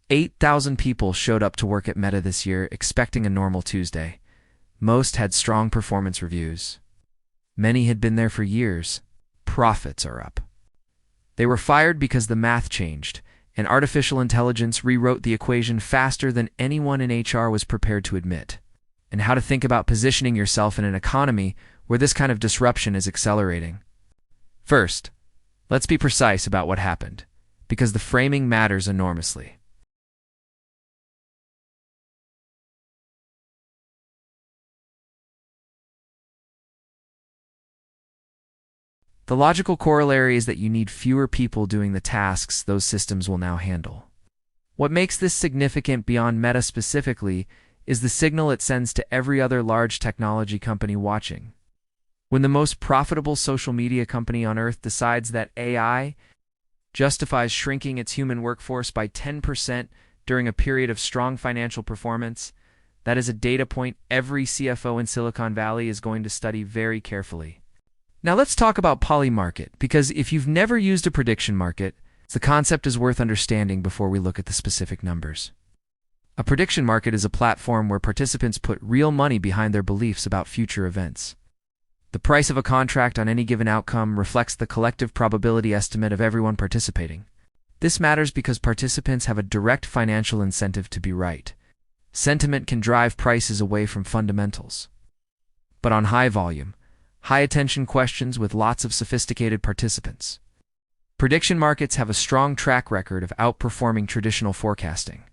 8,000 people showed up to work at Meta this year expecting a normal Tuesday. Most had strong performance reviews. Many had been there for years. Profits are up. They were fired because the math changed, and artificial intelligence rewrote the equation faster than anyone in HR was prepared to admit. And how to think about positioning yourself in an economy where this kind of disruption is accelerating. First, let's be precise about what happened, because the framing matters enormously. The logical corollary is that you need fewer people doing the tasks those systems will now handle. What makes this significant beyond Meta specifically is the signal it sends to every other large technology company watching. When the most profitable social media company on Earth decides that AI justifies shrinking its human workforce by 10% during a period of strong financial performance, that is a data point every CFO in Silicon Valley is going to study very carefully. Now let's talk about Polymarket, because if you've never used a prediction market, the concept is worth understanding before we look at the specific numbers. A prediction market is a platform where participants put real money behind their beliefs about future events. The price of a contract on any given outcome reflects the collective probability estimate of everyone participating. This matters because participants have a direct financial incentive to be right. Sentiment can drive prices away from fundamentals. But on high volume, high-attention questions with lots of sophisticated participants, prediction markets have a strong track record of outperforming traditional forecasting.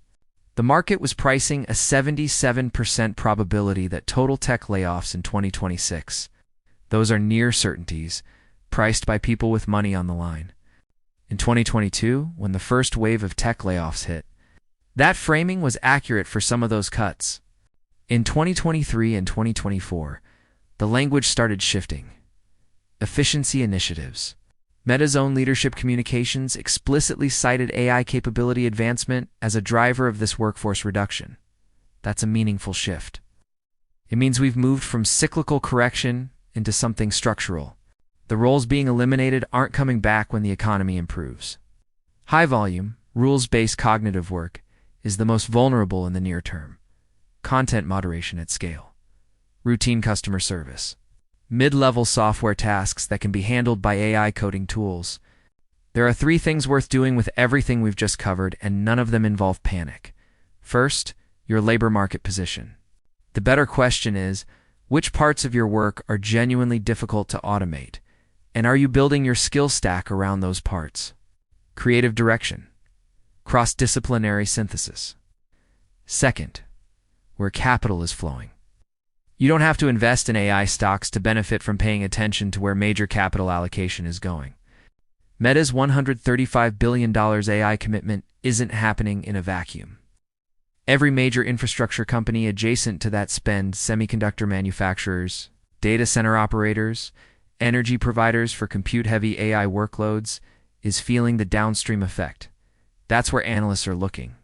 The market was pricing a 77% probability that total tech layoffs in 2026. Those are near certainties, priced by people with money on the line. In 2022, when the first wave of tech layoffs hit, that framing was accurate for some of those cuts. In 2023 and 2024, the language started shifting. Efficiency initiatives. Meta's own leadership communications explicitly cited AI capability advancement as a driver of this workforce reduction. That's a meaningful shift. It means we've moved from cyclical correction into something structural. The roles being eliminated aren't coming back when the economy improves. High-volume, rules-based cognitive work is the most vulnerable in the near term. Content moderation at scale. Routine customer service. Mid-level software tasks that can be handled by AI coding tools. There are 3 things worth doing with everything we've just covered, and none of them involve panic. First, your labor market position. The better question is, which parts of your work are genuinely difficult to automate? And are you building your skill stack around those parts? Creative direction. Cross-disciplinary synthesis. Second, where capital is flowing. You don't have to invest in AI stocks to benefit from paying attention to where major capital allocation is going. Meta's $135 billion AI commitment isn't happening in a vacuum. Every major infrastructure company adjacent to that spend, semiconductor manufacturers, data center operators, energy providers for compute-heavy AI workloads, is feeling the downstream effect. That's where analysts are looking.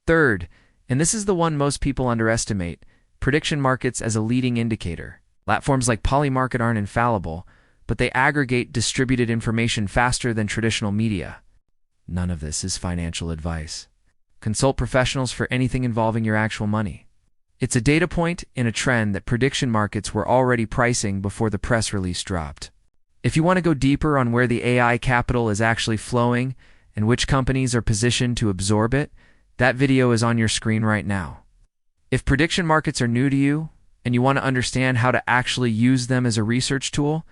Third, and this is the one most people underestimate, prediction markets as a leading indicator. Platforms like Polymarket aren't infallible, but they aggregate distributed information faster than traditional media. None of this is financial advice. Consult professionals for anything involving your actual money. It's a data point in a trend that prediction markets were already pricing before the press release dropped. If you want to go deeper on where the AI capital is actually flowing and which companies are positioned to absorb it, that video is on your screen right now. If prediction markets are new to you and you want to understand how to actually use them as a research tool,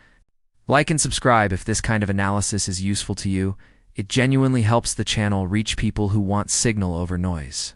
like and subscribe if this kind of analysis is useful to you. It genuinely helps the channel reach people who want signal over noise.